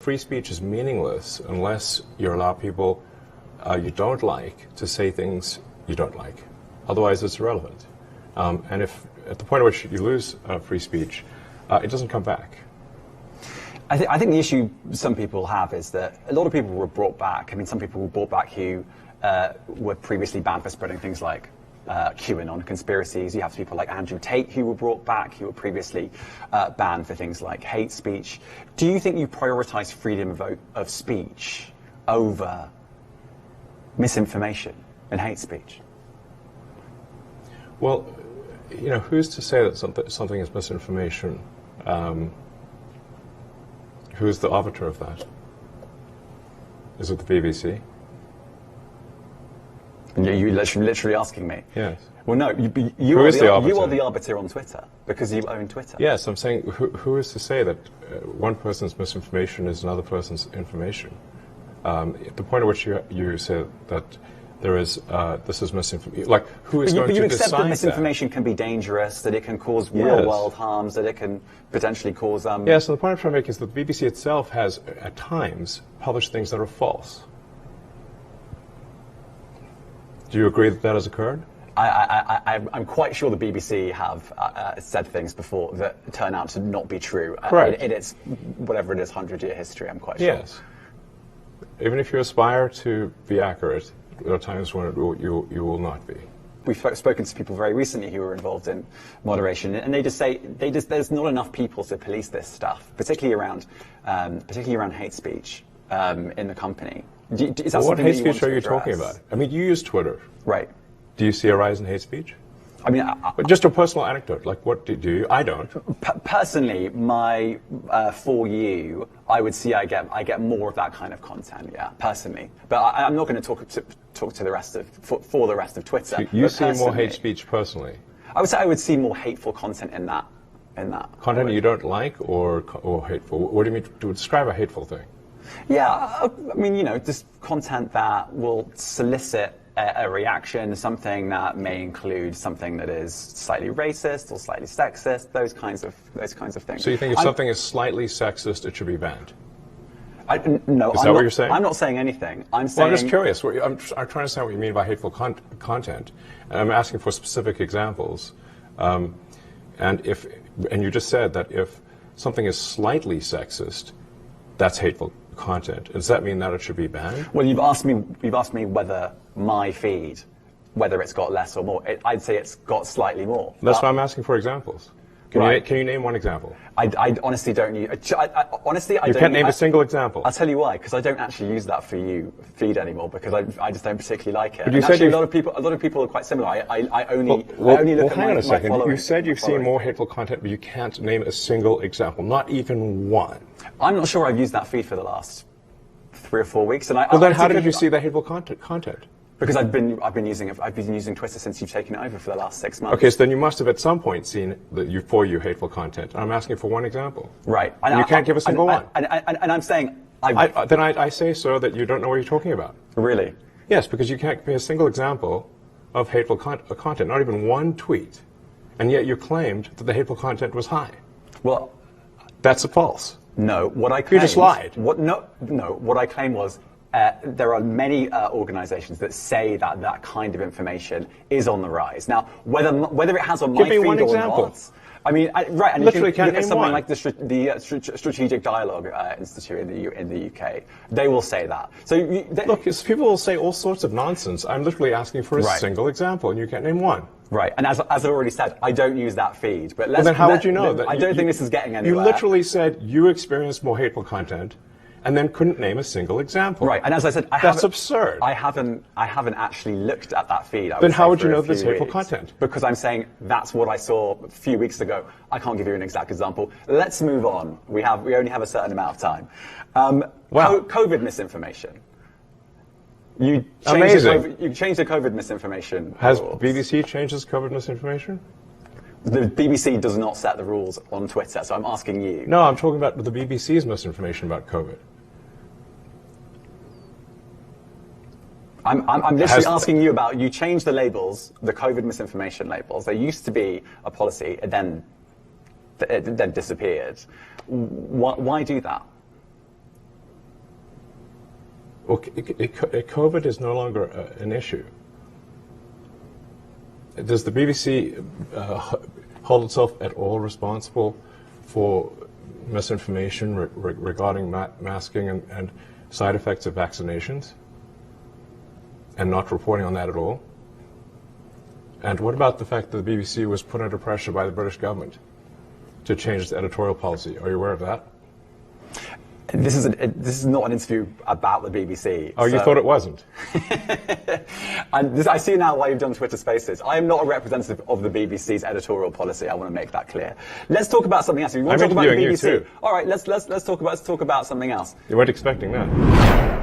free speech is meaningless unless you allow people you don't like to say things you don't like. Otherwise, it's irrelevant. And if at the point at which you lose free speech, it doesn't come back. I think the issue some people have is that a lot of people were brought back. I mean, some people were brought back who were previously banned for spreading things like QAnon conspiracies. You have people like Andrew Tate who were brought back, who were previously banned for things like hate speech. Do you think you prioritize freedom of speech over misinformation and hate speech? Well, you know, who's to say that something is misinformation? Who's the arbiter of that? Is it the BBC? You're literally asking me? Yes. Well, no, you are the arbiter on Twitter, because you own Twitter. Yes, I'm saying, who is to say that one person's misinformation is another person's information? At the point at which you say that there is, this is misinformation, like, who is going to decide that? But you accept that misinformation can be dangerous, that it can cause real-world harms, that it can potentially cause... Yeah, so the point I'm trying to make is that the BBC itself has, at times, published things that are false. Do you agree that that has occurred? I'm quite sure the BBC have said things before that turn out to not be true. Correct. In its, whatever it is, 100-year history, I'm quite sure. Yes. Even if you aspire to be accurate, there are times when you will not be. We've spoken to people very recently who were involved in moderation, and they just say there's not enough people to police this stuff, particularly around hate speech in the company. Is that what hate that speech are you talking about? I mean, you use Twitter. Right. Do you see a rise in hate speech? I mean, just a personal anecdote. Like, what do you? I don't. Personally, for you, I would see I get more of that kind of content. Yeah, personally, but I'm not going to talk to the rest of for the rest of Twitter. So you see more hate speech personally? I would say I would see more hateful content in that. Content you don't like, or hateful? What do you mean to describe a hateful thing? Yeah, I mean, you know, just content that will solicit a reaction, something that may include something that is slightly racist or slightly sexist, those kinds of things. So you think if something is slightly sexist, it should be banned? No, is that what you're saying? I'm not saying anything. I'm saying. Well, I'm just curious. I'm trying to understand what you mean by hateful content, and I'm asking for specific examples. And you just said that if something is slightly sexist, that's hateful content. Does that mean that it should be banned? Well, you've asked me whether my feed, whether it's got less or more. I'd say it's got slightly more. That's why I'm asking for examples. Can you name one example? I honestly don't use. Honestly, I you don't. can't name a single example. I'll tell you why. Because I don't actually use that for you feed anymore. Because I just don't particularly like it. But you said actually, a lot of people are quite similar. I only look at hang on a second. You said you've following. seen more hateful content, but you can't name a single example, not even one. I'm not sure I've used that feed for the last 3 or 4 weeks. And well, then how did you see the hateful content? Because I've been using Twitter since you've taken it over for the last 6 months. Okay, so then you must have at some point seen for you hateful content. I'm asking for one example. Right. And you can't give a single one. And I'm saying then I say, sir, that you don't know what you're talking about. Really? Yes, because you can't give me a single example of hateful content, not even one tweet, and yet you claimed that the hateful content was high. Well, that's a false. No, what I claimed... You just lied. What I claimed was there are many organizations that say that that kind of information is on the rise. Now, whether it has on my feed or not... I mean, right, and literally you can look at something one. like the Strategic Dialogue Institute in the UK. They will say that. So look, people will say all sorts of nonsense. I'm literally asking for a single example, and you can't name one. Right, and as I've already said, I don't use that feed. But then how would you know that? I don't think this is getting anywhere. You literally said you experienced more hateful content, and then couldn't name a single example. Right, and as I said, that's absurd. I haven't actually looked at that feed. Then how would you know there's hateful content? Because I'm saying that's what I saw a few weeks ago. I can't give you an exact example. Let's move on. We only have a certain amount of time. COVID misinformation. You changed the COVID misinformation. Has rules. BBC changed its COVID misinformation? The BBC does not set the rules on Twitter, so I'm asking you. No, I'm talking about the BBC's misinformation about COVID. I'm literally asking you about, you changed the labels, the COVID misinformation labels. There used to be a policy, it then disappeared. Why do that? Well, COVID is no longer an issue. Does the BBC hold itself at all responsible for misinformation regarding masking and side effects of vaccinations, and not reporting on that at all? And what about the fact that the BBC was put under pressure by the British government to change its editorial policy? Are you aware of that? This is not an interview about the BBC. Oh, you thought it wasn't? I see now why you've done Twitter Spaces. I am not a representative of the BBC's editorial policy. I want to make that clear. Let's talk about something else. If you want to talk about the BBC, you too. all right. Let's talk about something else. You weren't expecting that.